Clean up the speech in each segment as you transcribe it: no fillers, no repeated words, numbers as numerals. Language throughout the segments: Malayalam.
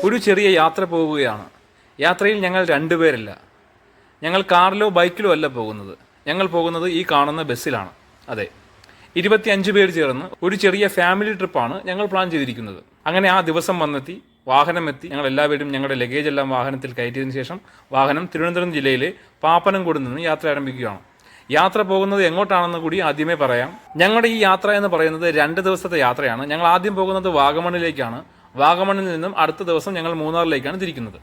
ഒരു ചെറിയ യാത്ര പോവുകയാണ്. യാത്രയിൽ ഞങ്ങൾ രണ്ടുപേരല്ല, ഞങ്ങൾ കാറിലോ ബൈക്കിലോ അല്ല പോകുന്നത്. ഞങ്ങൾ പോകുന്നത് ഈ കാണുന്ന ബസ്സിലാണ്. അതെ, 25 പേര് ചേർന്ന് ഒരു ചെറിയ ഫാമിലി ട്രിപ്പാണ് ഞങ്ങൾ പ്ലാൻ ചെയ്തിരിക്കുന്നത്. അങ്ങനെ ആ ദിവസം വന്നെത്തി, വാഹനം എത്തി. ഞങ്ങൾ എല്ലാവരും ഞങ്ങളുടെ ലഗേജ് എല്ലാം വാഹനത്തിൽ കയറ്റിയതിനു ശേഷം വാഹനം തിരുവനന്തപുരം ജില്ലയിലെ പാപ്പനംകോട് നിന്ന് യാത്ര ആരംഭിക്കുകയാണ്. യാത്ര പോകുന്നത് എങ്ങോട്ടാണെന്ന് കൂടി ആദ്യമേ പറയാം. ഞങ്ങളുടെ ഈ യാത്ര എന്ന് പറയുന്നത് 2 ദിവസത്തെ യാത്രയാണ്. ഞങ്ങൾ ആദ്യം പോകുന്നത് വാഗമണിലേക്കാണ്. വാഗമണിൽ നിന്നും അടുത്ത ദിവസം ഞങ്ങൾ മൂന്നാറിലേക്കാണ് തിരിക്കുന്നത്.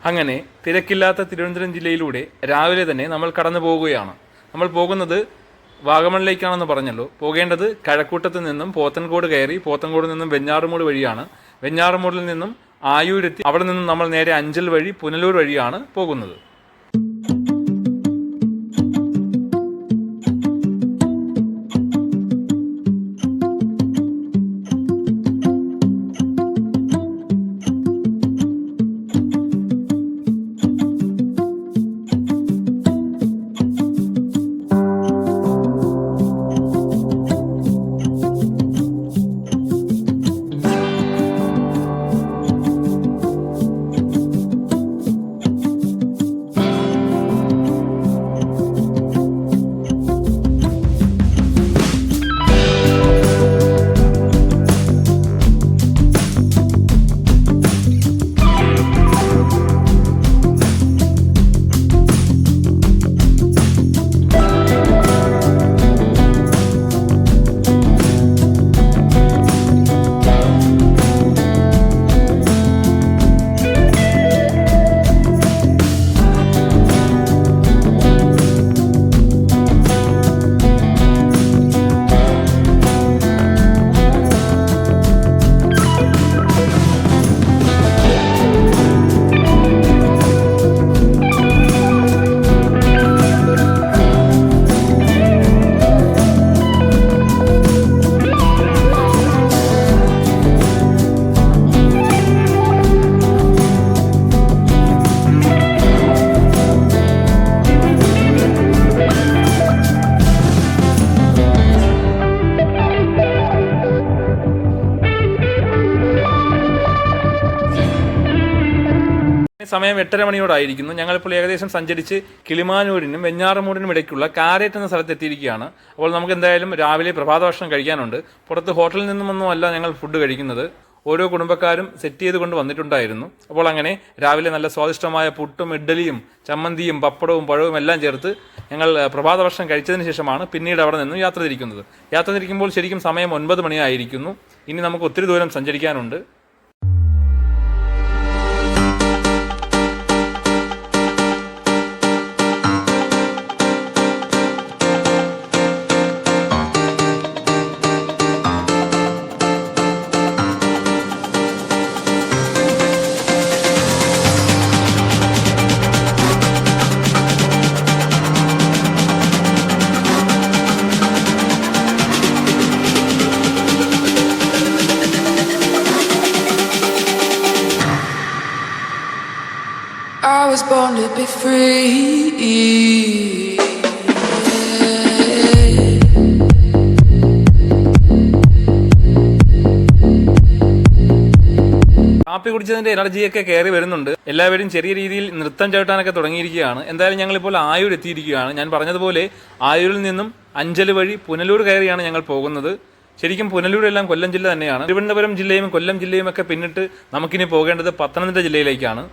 അങ്ങനെ തിരക്കില്ലാത്ത തിരുവനന്തപുരം ജില്ലയിലൂടെ രാവിലെ തന്നെ നമ്മൾ കടന്നു പോവുകയാണ്. നമ്മൾ പോകുന്നത് വാഗമണിലേക്കാണെന്ന് പറഞ്ഞല്ലോ. പോകേണ്ടത് കഴക്കൂട്ടത്ത് നിന്നും പോത്തൻകോട് കയറി പോത്തൻകോട് നിന്നും വെഞ്ഞാറുമൂട് വഴിയാണ്. വെഞ്ഞാറുമൂടിൽ നിന്നും ആയൂരെത്തി അവിടെ നിന്നും നമ്മൾ നേരെ അഞ്ചൽ വഴി പുനലൂർ വഴിയാണ് പോകുന്നത്. സമയം 8:30 മണിയോടായിരിക്കുന്നു. ഞങ്ങളിപ്പോൾ ഏകദേശം സഞ്ചരിച്ച് കിളിമാനൂരിനും വെഞ്ഞാറമൂടിനും ഇടയ്ക്കുള്ള കാരേറ്റ് എന്ന സ്ഥലത്ത് എത്തിയിരിക്കുകയാണ്. അപ്പോൾ നമുക്ക് എന്തായാലും രാവിലെ പ്രഭാത ഭക്ഷണം കഴിക്കാനുണ്ട്. പുറത്ത് ഹോട്ടലിൽ നിന്നുമൊന്നുമല്ല ഞങ്ങൾ ഫുഡ് കഴിക്കുന്നത്. ഓരോ കുടുംബക്കാരും സെറ്റ് ചെയ്ത് കൊണ്ട് വന്നിട്ടുണ്ടായിരുന്നു. അപ്പോൾ അങ്ങനെ രാവിലെ നല്ല സ്വാദിഷ്ടമായ പുട്ടും ഇഡ്ഡലിയും ചമ്മന്തിയും പപ്പടവും പഴവും എല്ലാം ചേർത്ത് ഞങ്ങൾ പ്രഭാത ഭക്ഷണം കഴിച്ചതിന് ശേഷമാണ് പിന്നീട് അവിടെ നിന്നും യാത്ര തിരിക്കുന്നത്. യാത്ര തിരിക്കുമ്പോൾ ശരിക്കും സമയം 9 മണിയായിരിക്കുന്നു. ഇനി നമുക്ക് ഒത്തിരി ദൂരം സഞ്ചരിക്കാനുണ്ട്. I was born to be free. കാപ്പി കുടിച്ചതിൻ്റെ എനർജിയൊക്കെ കയറി വരുന്നുണ്ട്. എല്ലാവരും ചെറിയ രീതിയിൽ നൃത്തം ചവിട്ടാനൊക്കെ തുടങ്ങിയിരിക്കുകയാണ്. എന്തായാലും ഞങ്ങളിപ്പോൾ ആയൂർ എത്തിയിരിക്കുകയാണ്. ഞാൻ പറഞ്ഞതുപോലെ ആയൂരിൽ നിന്നും അഞ്ചൽ വഴി പുനലൂർ കയറിയാണ് ഞങ്ങൾ പോകുന്നത്. ശരിക്കും പുനലൂരെല്ലാം കൊല്ലം ജില്ല തന്നെയാണ്. തിരുവനന്തപുരം ജില്ലയും കൊല്ലം ജില്ലയും ഒക്കെ പിന്നിട്ട് നമുക്കിനി പോകേണ്ടത് പത്തനംതിട്ട ജില്ലയിലേക്കാണ്.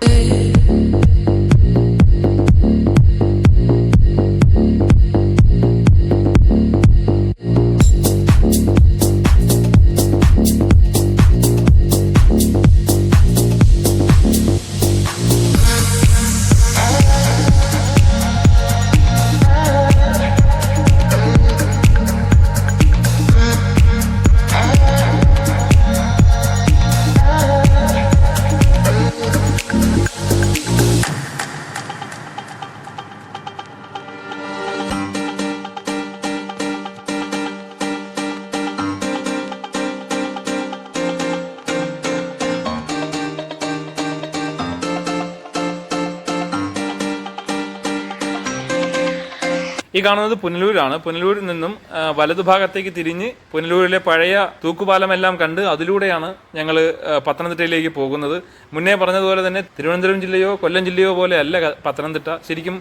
ഈ കാണുന്നത് പുനലൂരാണ്. പുനലൂരിൽ നിന്നും വലതുഭാഗത്തേക്ക് തിരിഞ്ഞ് പുനലൂരിലെ പഴയ തൂക്കുപാലമെല്ലാം കണ്ട് അതിലൂടെയാണ് ഞങ്ങൾ പത്തനംതിട്ടയിലേക്ക് പോകുന്നത്. മുന്നേ പറഞ്ഞതുപോലെ തന്നെ തിരുവനന്തപുരം ജില്ലയോ കൊല്ലം ജില്ലയോ പോലെ അല്ല പത്തനംതിട്ട. ശരിക്കും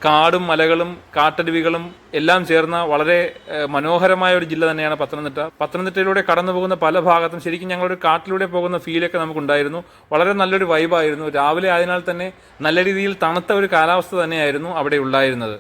കാടും മലകളും കാട്ടരുവികളും എല്ലാം ചേർന്ന വളരെ മനോഹരമായ ഒരു ജില്ല തന്നെയാണ് പത്തനംതിട്ട. പത്തനംതിട്ടയിലൂടെ കടന്നു പോകുന്ന പല ഭാഗത്തും ശരിക്കും ഞങ്ങളൊരു കാട്ടിലൂടെ പോകുന്ന ഫീലൊക്കെ നമുക്കുണ്ടായിരുന്നു. വളരെ നല്ലൊരു വൈബായിരുന്നു. രാവിലെ ആയതിനാൽ തന്നെ നല്ല രീതിയിൽ തണുത്ത ഒരു കാലാവസ്ഥ തന്നെയായിരുന്നു അവിടെ ഉണ്ടായിരുന്നത്.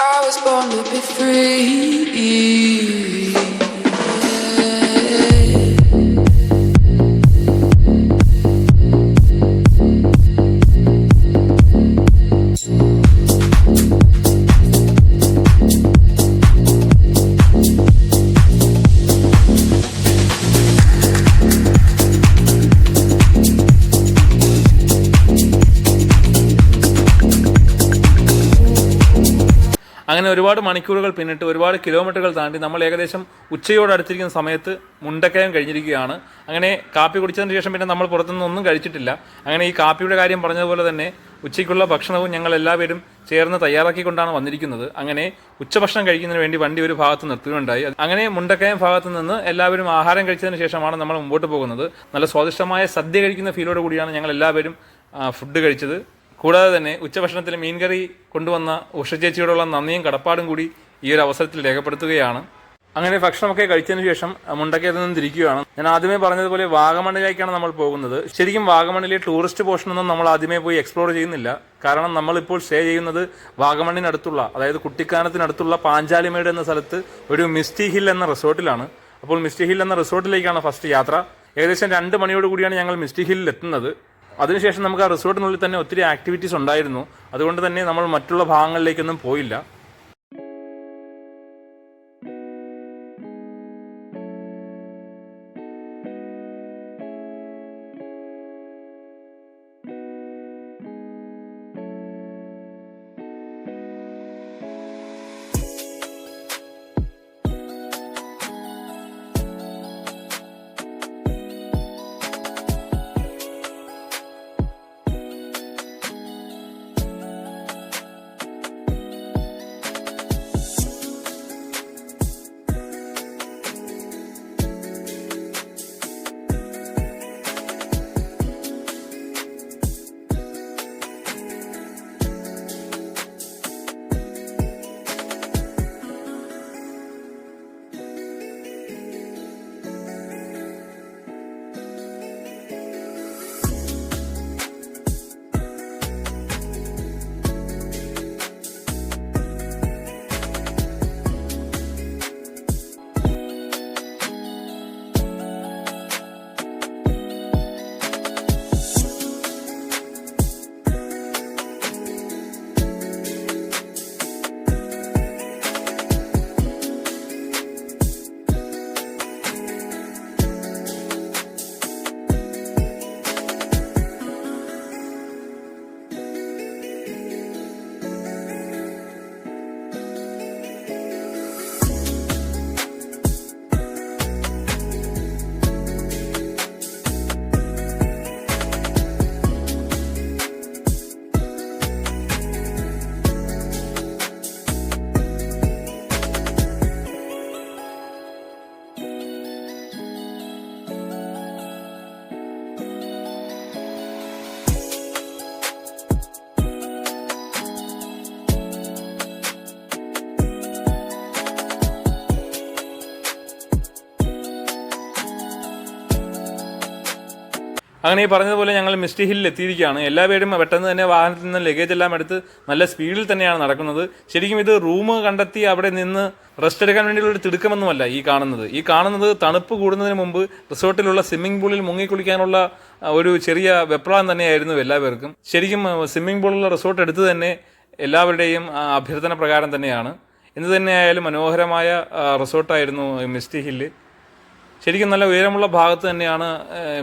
I was born to be free. അങ്ങനെ ഒരുപാട് മണിക്കൂറുകൾ പിന്നിട്ട് ഒരുപാട് കിലോമീറ്ററുകൾ താണ്ടി നമ്മൾ ഏകദേശം ഉച്ചയോടടുത്തിരിക്കുന്ന സമയത്ത് മുണ്ടക്കയം കഴിഞ്ഞിരിക്കുകയാണ്. അങ്ങനെ കാപ്പി കുടിച്ചതിന് ശേഷം പിന്നെ നമ്മൾ പുറത്തുനിന്ന് ഒന്നും കഴിച്ചിട്ടില്ല. അങ്ങനെ ഈ കാപ്പിയുടെ കാര്യം പറഞ്ഞതുപോലെ തന്നെ ഉച്ചയ്ക്കുള്ള ഭക്ഷണവും ഞങ്ങൾ എല്ലാവരും ചേർന്ന് തയ്യാറാക്കിക്കൊണ്ടാണ് വന്നിരിക്കുന്നത്. അങ്ങനെ ഉച്ചഭക്ഷണം കഴിക്കുന്നതിന് വേണ്ടി വണ്ടി ഒരു ഭാഗത്ത് നിർത്തുകയുണ്ടായി. അങ്ങനെ മുണ്ടക്കയം ഭാഗത്ത് നിന്ന് എല്ലാവരും ആഹാരം കഴിച്ചതിന് ശേഷമാണ് നമ്മൾ മുമ്പോട്ട് പോകുന്നത്. നല്ല സ്വാദിഷ്ടമായ സദ്യ കഴിക്കുന്ന ഫീലോട് കൂടിയാണ് ഞങ്ങൾ എല്ലാവരും ഫുഡ് കഴിച്ചത്. കൂടാതെ തന്നെ ഉച്ചഭക്ഷണത്തിൽ മീൻകറി കൊണ്ടുവന്ന ഉഷ ചേച്ചിയോടുള്ള നന്ദിയും കടപ്പാടും കൂടി ഈ ഒരു അവസരത്തിൽ രേഖപ്പെടുത്തുകയാണ്. അങ്ങനെ ഭക്ഷണമൊക്കെ കഴിച്ചതിന് ശേഷം മുണ്ടക്കയത്ത് നിന്ന് തിരിക്കുകയാണ്. ഞാൻ ആദ്യമേ പറഞ്ഞതുപോലെ വാഗമണ്ണിലേക്കാണ് നമ്മൾ പോകുന്നത്. ശരിക്കും വാഗമണ്ണിലെ ടൂറിസ്റ്റ് പോർഷനൊന്നും നമ്മൾ ആദ്യമേ പോയി എക്സ്പ്ലോർ ചെയ്യുന്നില്ല. കാരണം നമ്മളിപ്പോൾ സ്റ്റേ ചെയ്യുന്നത് വാഗമണ്ണിനടുത്തുള്ള, അതായത് കുട്ടിക്കാനത്തിനടുത്തുള്ള പാഞ്ചാലിമേട് എന്ന സ്ഥലത്ത് ഒരു മിസ്റ്റി ഹിൽ എന്ന റിസോർട്ടിലാണ്. അപ്പോൾ മിസ്റ്റി ഹിൽ എന്ന റിസോർട്ടിലേക്കാണ് ഫസ്റ്റ് യാത്ര. ഏകദേശം 2 മണിയോട് കൂടിയാണ് ഞങ്ങൾ മിസ്റ്റി ഹില്ലിൽ എത്തുന്നത്. അതിനുശേഷം നമുക്ക് ആ റിസോർട്ടിനുള്ളിൽ തന്നെ ഒത്തിരി ആക്ടിവിറ്റീസ് ഉണ്ടായിരുന്നു. അതുകൊണ്ട് തന്നെ നമ്മൾ മറ്റുള്ള ഭാഗങ്ങളിലേക്കൊന്നും പോയില്ല. അങ്ങനെ ഈ പറഞ്ഞതുപോലെ ഞങ്ങൾ മിസ്റ്റി ഹില്ലിൽ എത്തിയിരിക്കുകയാണ്. എല്ലാവരും പെട്ടെന്ന് തന്നെ വാഹനത്തിൽ നിന്ന് ലഗേജ് എല്ലാം എടുത്ത് നല്ല സ്പീഡിൽ തന്നെയാണ് നടക്കുന്നത്. ശരിക്കും ഇത് റൂം കണ്ടെത്തി അവിടെ നിന്ന് റെസ്റ്റ് എടുക്കാൻ വേണ്ടിയുള്ള ഒരു തിടുക്കമൊന്നുമല്ല ഈ കാണുന്നത് തണുപ്പ് കൂടുന്നതിന് മുമ്പ് റിസോർട്ടിലുള്ള സ്വിമ്മിംഗ് പൂളിൽ മുങ്ങിക്കുളിക്കാനുള്ള ഒരു ചെറിയ വെപ്രാളം തന്നെയായിരുന്നു എല്ലാവർക്കും. ശരിക്കും സ്വിമ്മിംഗ് പൂളുള്ള റിസോർട്ട് എടുത്ത് തന്നെ എല്ലാവരുടെയും അഭ്യർത്ഥന പ്രകാരം തന്നെയാണ്. എന്ത് തന്നെയായാലും മനോഹരമായ റിസോർട്ടായിരുന്നു മിസ്റ്റി ഹില്ല്. ശരിക്കും നല്ല ഉയരമുള്ള ഭാഗത്ത് തന്നെയാണ്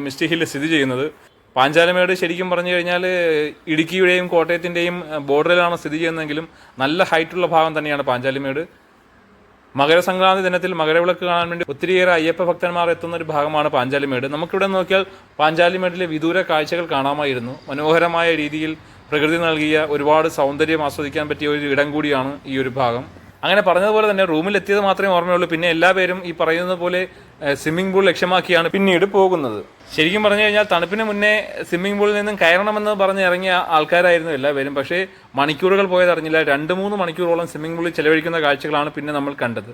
മിസ്റ്റി ഹില്ല് സ്ഥിതി ചെയ്യുന്നത്. പാഞ്ചാലിമേട് ശരിക്കും പറഞ്ഞു കഴിഞ്ഞാൽ ഇടുക്കിയുടെയും കോട്ടയത്തിൻ്റെയും ബോർഡറിലാണ് സ്ഥിതി ചെയ്യുന്നതെങ്കിലും നല്ല ഹൈറ്റുള്ള ഭാഗം തന്നെയാണ് പാഞ്ചാലിമേട്. മകരസംക്രാന്തി ദിനത്തിൽ മകരവിളക്ക് കാണാൻ വേണ്ടി ഒത്തിരിയേറെ അയ്യപ്പ ഭക്തന്മാർ എത്തുന്ന ഒരു ഭാഗമാണ് പാഞ്ചാലിമേട്. നമുക്കിവിടെ നോക്കിയാൽ പാഞ്ചാലിമേടിലെ വിദൂര കാഴ്ചകൾ കാണാമായിരുന്നു. മനോഹരമായ രീതിയിൽ പ്രകൃതി നൽകിയ ഒരുപാട് സൗന്ദര്യം ആസ്വദിക്കാൻ പറ്റിയ ഒരു ഇടം കൂടിയാണ് ഈ ഒരു ഭാഗം. അങ്ങനെ പറഞ്ഞതുപോലെ തന്നെ റൂമിലെത്തിയത് മാത്രമേ ഓർമ്മയുള്ളൂ. പിന്നെ എല്ലാവരും ഈ പറയുന്നത് പോലെ സ്വിമ്മിംഗ് പൂൾ ലക്ഷ്യമാക്കിയാണ് പിന്നീട് പോകുന്നത്. ശരിക്കും പറഞ്ഞു കഴിഞ്ഞാൽ തണുപ്പിന് മുന്നേ സ്വിമ്മിംഗ് പൂളിൽ നിന്നും കയറണമെന്ന് പറഞ്ഞ് ഇറങ്ങിയ ആൾക്കാരായിരുന്നു എല്ലാവരും. പക്ഷേ മണിക്കൂറുകൾ പോയതറിഞ്ഞില്ല. 2-3 മണിക്കൂറോളം സ്വിമ്മിംഗ് പൂളിൽ ചെലവഴിക്കുന്ന കാഴ്ചകളാണ് പിന്നെ നമ്മൾ കണ്ടത്.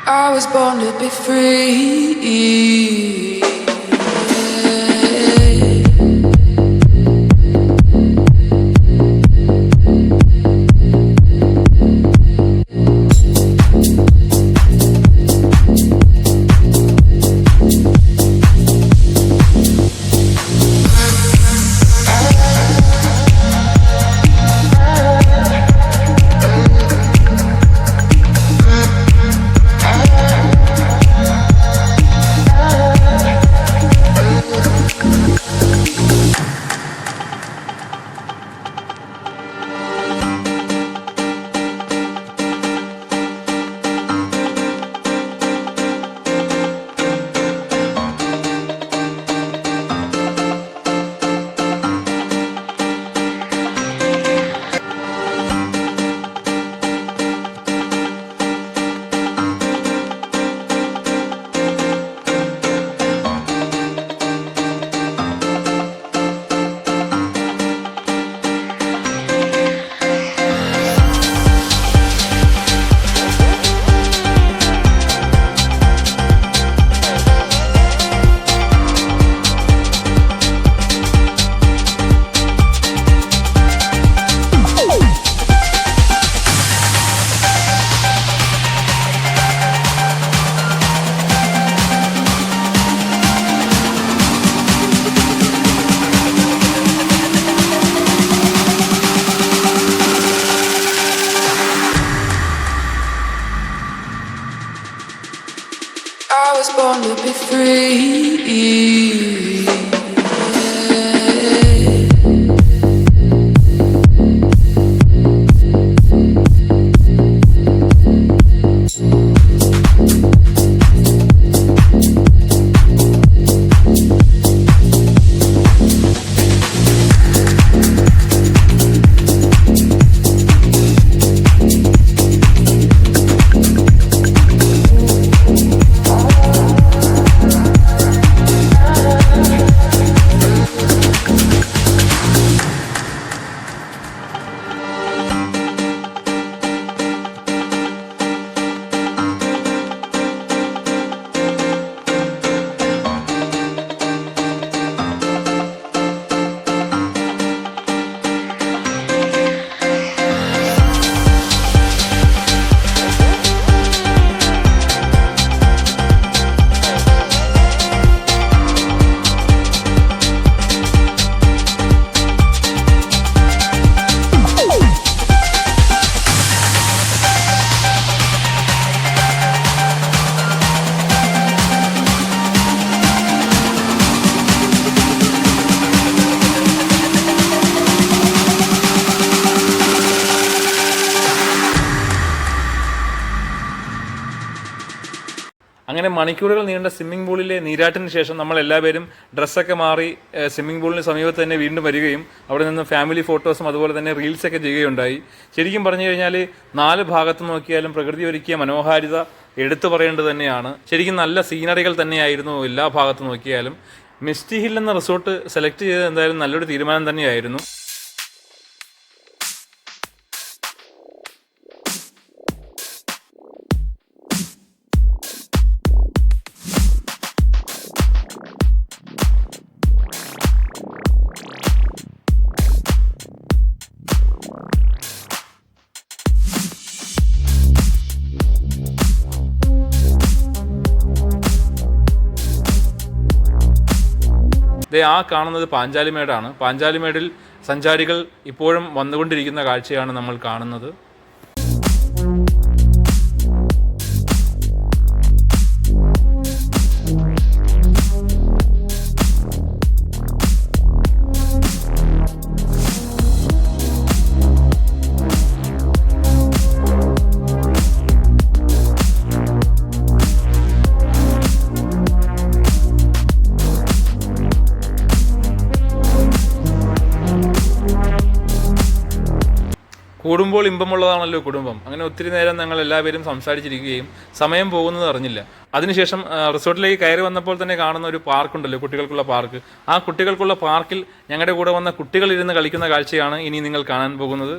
I was born to be free. I was born to be free. അങ്ങനെ മണിക്കൂറുകൾ നീണ്ട സ്വിമ്മിംഗ് പൂളിലെ നീരാട്ടിന് ശേഷം നമ്മൾ എല്ലാവരും ഡ്രസ്സൊക്കെ മാറി സ്വിമ്മിംഗ് പൂളിന് സമീപത്ത് തന്നെ വീണ്ടും വരികയും അവിടെ നിന്ന് ഫാമിലി ഫോട്ടോസും അതുപോലെ തന്നെ റീൽസൊക്കെ ചെയ്യുകയുണ്ടായി. ശരിക്കും പറഞ്ഞു കഴിഞ്ഞാൽ 4 ഭാഗത്ത് നോക്കിയാലും പ്രകൃതി ഒരുക്കിയ മനോഹാരിത എടുത്തു പറയേണ്ടത് തന്നെയാണ്. ശരിക്കും നല്ല സീനറികൾ തന്നെയായിരുന്നു എല്ലാ ഭാഗത്ത് നോക്കിയാലും. മിസ്റ്റി ഹിൽ എന്ന റിസോർട്ട് സെലക്ട് ചെയ്തത് എന്തായാലും നല്ലൊരു തീരുമാനം തന്നെയായിരുന്നു. ആ കാണുന്നത് പാഞ്ചാലിമേടാണ്. പാഞ്ചാലിമേടിൽ സഞ്ചാരികൾ ഇപ്പോഴും വന്നുകൊണ്ടിരിക്കുന്ന കാഴ്ചയാണ് നമ്മൾ കാണുന്നത്. കൂടുമ്പോൾ ഇമ്പമുള്ളതാണല്ലോ കുടുംബം. അങ്ങനെ ഒത്തിരി നേരം ഞങ്ങൾ എല്ലാവരും സംസാരിച്ചിരിക്കുകയും സമയം പോകുന്നത് അറിഞ്ഞില്ല. അതിനുശേഷം റിസോർട്ടിലേക്ക് കയറി വന്നപ്പോൾ തന്നെ കാണുന്ന ഒരു പാർക്കുണ്ടല്ലോ, കുട്ടികൾക്കുള്ള പാർക്ക്. ആ കുട്ടികൾക്കുള്ള പാർക്കിൽ ഞങ്ങളുടെ കൂടെ വന്ന കുട്ടികൾ ഇരുന്ന് കളിക്കുന്ന കാഴ്ചയാണ് ഇനി നിങ്ങൾ കാണാൻ പോകുന്നത്.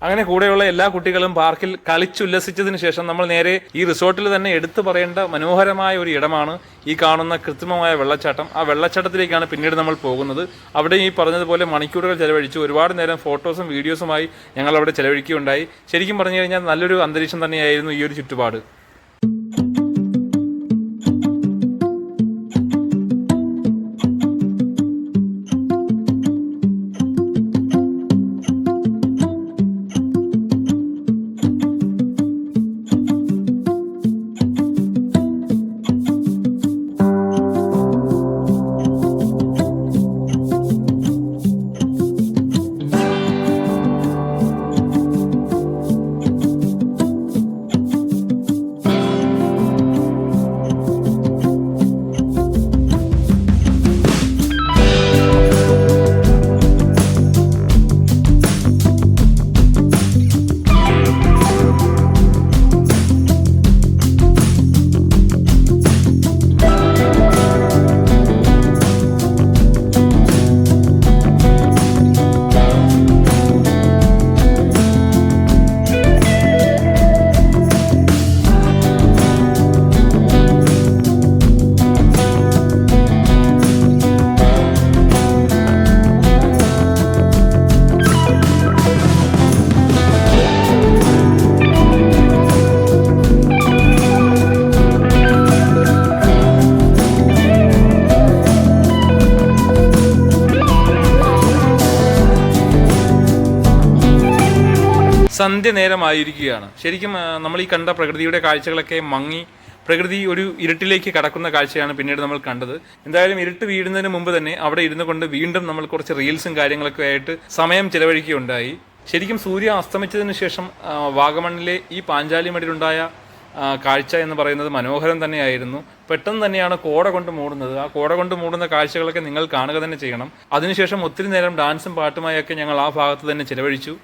അങ്ങനെ കൂടെയുള്ള എല്ലാ കുട്ടികളും പാർക്കിൽ കളിച്ചുല്ലസിച്ചതിന് ശേഷം നമ്മൾ നേരെ ഈ റിസോർട്ടിൽ തന്നെ എടുത്തു പറയേണ്ട മനോഹരമായ ഒരു ഇടമാണ് ഈ കാണുന്ന കൃത്രിമമായ വെള്ളച്ചാട്ടം. ആ വെള്ളച്ചാട്ടത്തിലേക്കാണ് പിന്നീട് നമ്മൾ പോകുന്നത്. അവിടെ ഈ പറഞ്ഞതുപോലെ മണിക്കൂറുകൾ ചെലവഴിച്ചു, ഒരുപാട് നേരം ഫോട്ടോസും വീഡിയോസുമായി ഞങ്ങൾ അവിടെ ചെലവഴിക്കുകയുണ്ടായി. ശരിക്കും പറഞ്ഞു കഴിഞ്ഞാൽ നല്ലൊരു അന്തരീക്ഷം തന്നെയായിരുന്നു ഈ ഒരു ചുറ്റുപാട്. സന്ധ്യ നേരമായിരിക്കുകയാണ്. ശരിക്കും നമ്മൾ ഈ കണ്ട പ്രകൃതിയുടെ കാഴ്ചകളൊക്കെ മങ്ങി പ്രകൃതി ഒരു ഇരുട്ടിലേക്ക് കടക്കുന്ന കാഴ്ചയാണ് പിന്നീട് നമ്മൾ കണ്ടത്. എന്തായാലും ഇരുട്ട് വീഴുന്നതിന് മുമ്പ് തന്നെ അവിടെ ഇരുന്നു കൊണ്ട് വീണ്ടും നമ്മൾ കുറച്ച് റീൽസും കാര്യങ്ങളൊക്കെ ആയിട്ട് സമയം ചിലവഴിക്കുകയുണ്ടായി. ശരിക്കും സൂര്യ അസ്തമിച്ചതിന് ശേഷം വാഗമണ്ണിലെ ഈ പാഞ്ചാലിമേടിലുണ്ടായ കാഴ്ച എന്ന് പറയുന്നത് മനോഹരം തന്നെയായിരുന്നു. പെട്ടെന്ന് തന്നെയാണ് കോട കൊണ്ട് മൂടുന്നത്. ആ കോട കൊണ്ട് മൂടുന്ന കാഴ്ചകളൊക്കെ നിങ്ങൾ കാണുക തന്നെ ചെയ്യണം. അതിനുശേഷം ഒത്തിരി നേരം ഡാൻസും പാട്ടുമായൊക്കെ ഞങ്ങൾ ആ ഭാഗത്ത് തന്നെ ചിലവഴിച്ചു.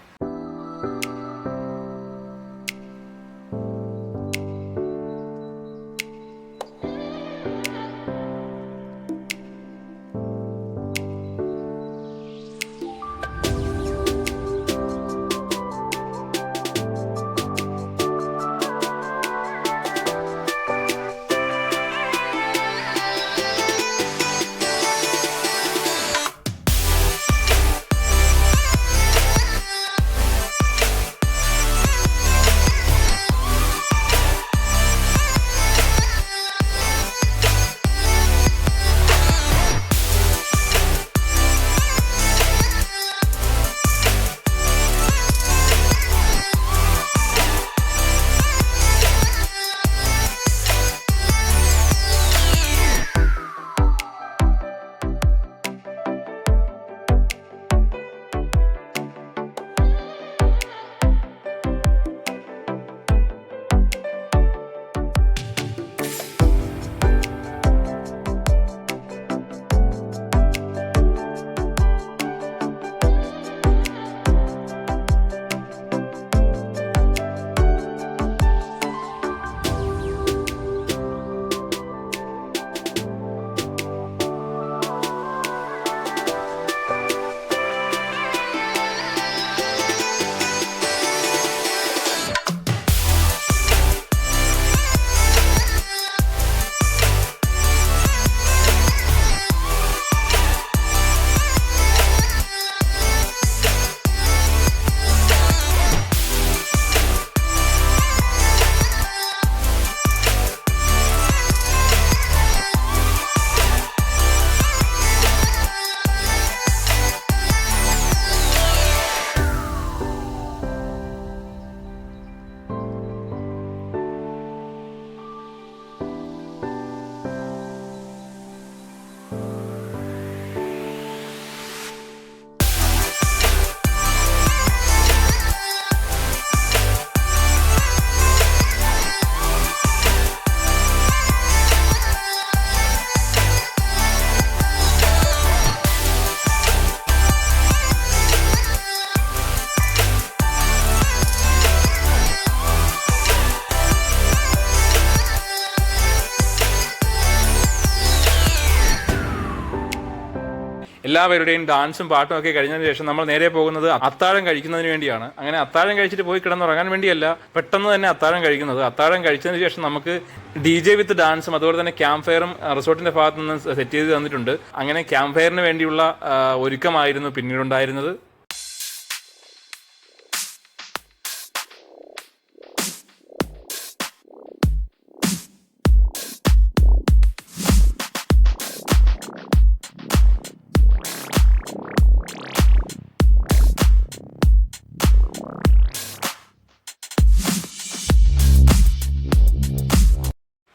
എല്ലാവരുടെയും ഡാൻസും പാട്ടും ഒക്കെ കഴിഞ്ഞതിന് ശേഷം നമ്മൾ നേരെ പോകുന്നത് അത്താഴം കഴിക്കുന്നതിന് വേണ്ടിയാണ്. അങ്ങനെ അത്താഴം കഴിച്ചിട്ട് പോയി കിടന്നുറങ്ങാൻ വേണ്ടിയല്ല, പെട്ടെന്ന് തന്നെ അത്താഴം കഴിക്കുന്നത്. അത്താഴം കഴിച്ചതിന് ശേഷം നമുക്ക് DJ വിത്ത് ഡാൻസും അതുപോലെ തന്നെ ക്യാമ്പ് ഫയറും റിസോർട്ടിന്റെ ഭാഗത്ത് നിന്ന് സെറ്റ് ചെയ്ത് തന്നിട്ടുണ്ട്. അങ്ങനെ ക്യാമ്പ് ഫയറിന് വേണ്ടിയുള്ള ഒരുക്കമായിരുന്നു പിന്നീടുണ്ടായിരുന്നത്.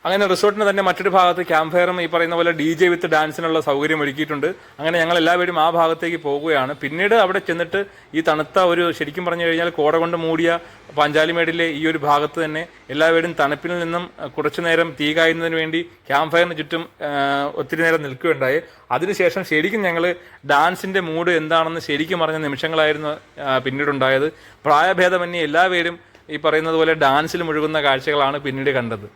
അങ്ങനെ റിസോർട്ടിന് തന്നെ മറ്റൊരു ഭാഗത്ത് ക്യാമ്പ് ഫയറും ഈ പറയുന്ന പോലെ DJ വിത്ത് ഡാൻസിനുള്ള സൗകര്യം ഒരുക്കിയിട്ടുണ്ട്. അങ്ങനെ ഞങ്ങൾ എല്ലാവരും ആ ഭാഗത്തേക്ക് പോകുകയാണ്. പിന്നീട് അവിടെ ചെന്നിട്ട് ഈ തണുത്ത ഒരു ശരിക്കും പറഞ്ഞു കഴിഞ്ഞാൽ കോട കൊണ്ട് മൂടിയ പാഞ്ചാലിമേടിലെ ഈ ഒരു ഭാഗത്ത് തന്നെ എല്ലാവരും തണുപ്പിൽ നിന്നും കുറച്ചു നേരം തീ കായുന്നതിന് വേണ്ടി ക്യാമ്പ് ഫയറിന് ചുറ്റും ഒത്തിരി നേരം നിൽക്കുകയുണ്ടായി. അതിനുശേഷം ശരിക്കും ഞങ്ങൾ ഡാൻസിന്റെ മൂഡ് എന്താണെന്ന് ശരിക്കും പറഞ്ഞ നിമിഷങ്ങളായിരുന്നു പിന്നീടുണ്ടായത്. പ്രായഭേദമന്യേ എല്ലാവരും ഈ പറയുന്നത് പോലെ ഡാൻസിൽ മുഴുകുന്ന കാഴ്ചകളാണ് പിന്നീട് കണ്ടത്.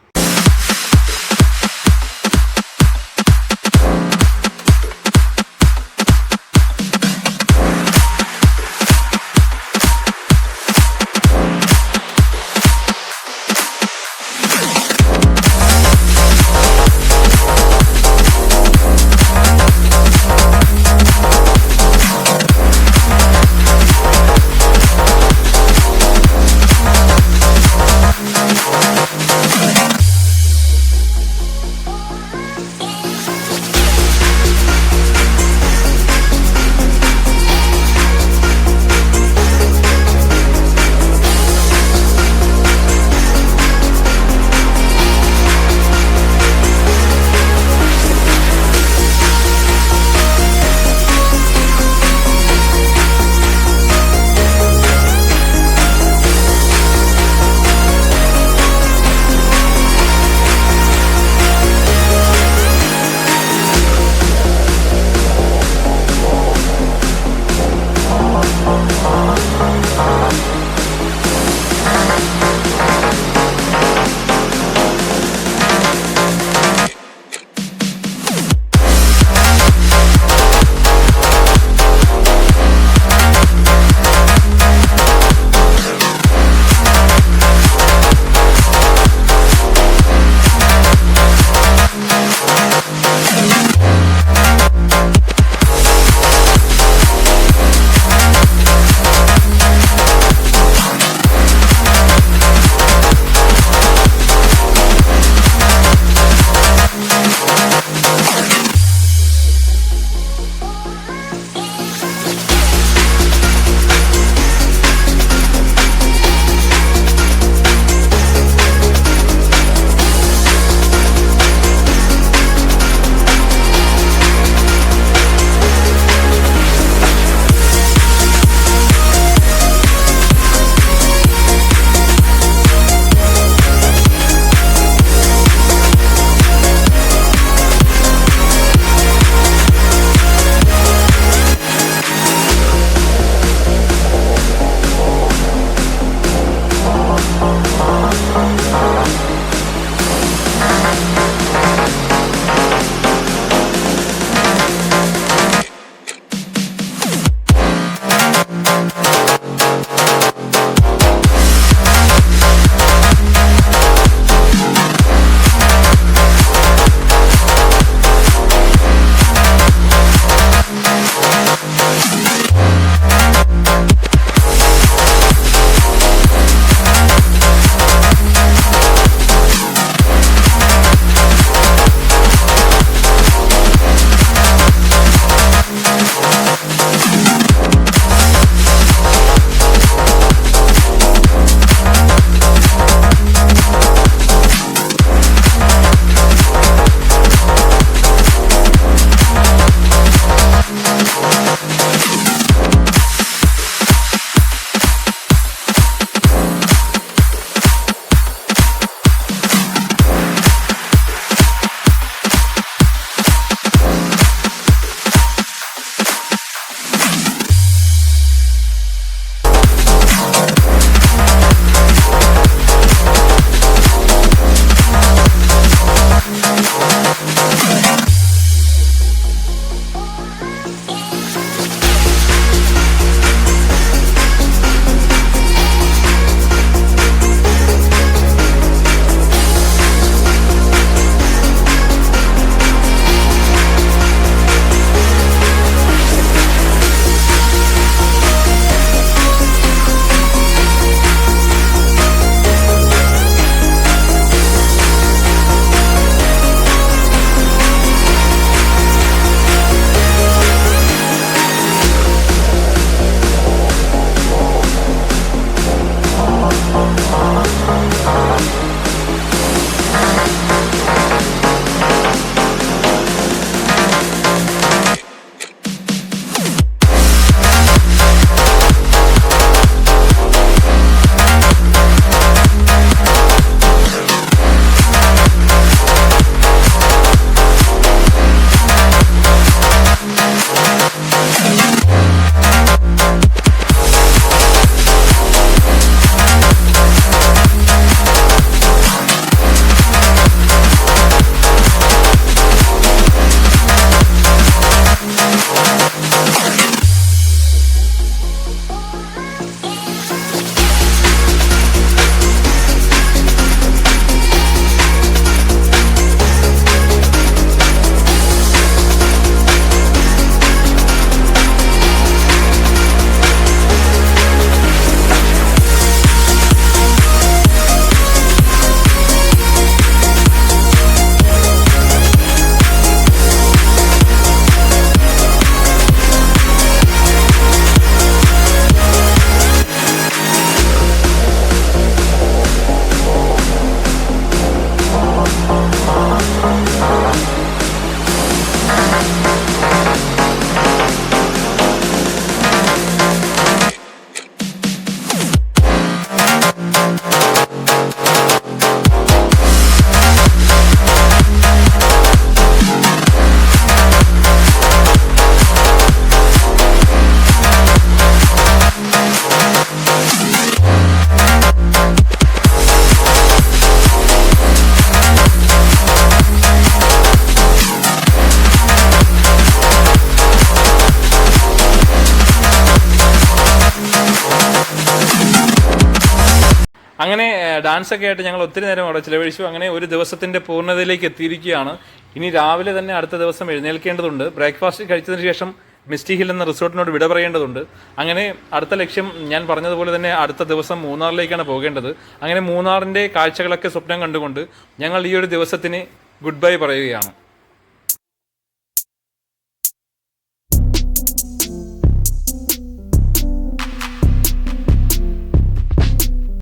അങ്ങനെ ഡാൻസൊക്കെ ആയിട്ട് ഞങ്ങൾ ഒത്തിരി നേരം അവിടെ ചിലവഴിച്ചു. അങ്ങനെ ഒരു ദിവസത്തിൻ്റെ പൂർണ്ണതയിലേക്ക് എത്തിയിരിക്കുകയാണ്. ഇനി രാവിലെ തന്നെ അടുത്ത ദിവസം എഴുന്നേൽക്കേണ്ടതുണ്ട്. ബ്രേക്ക്ഫാസ്റ്റ് കഴിച്ചതിന് ശേഷം മിസ്റ്റി ഹിൽ എന്ന റിസോർട്ടിനോട് വിട പറയേണ്ടതുണ്ട്. അങ്ങനെ അടുത്ത ലക്ഷ്യം ഞാൻ പറഞ്ഞതുപോലെ തന്നെ അടുത്ത ദിവസം മൂന്നാറിലേക്കാണ് പോകേണ്ടത്. അങ്ങനെ മൂന്നാറിൻ്റെ കാഴ്ചകളൊക്കെ സ്വപ്നം കണ്ടുകൊണ്ട് ഞങ്ങൾ ഈ ഒരു ദിവസത്തിന് ഗുഡ് ബൈ പറയുകയാണ്.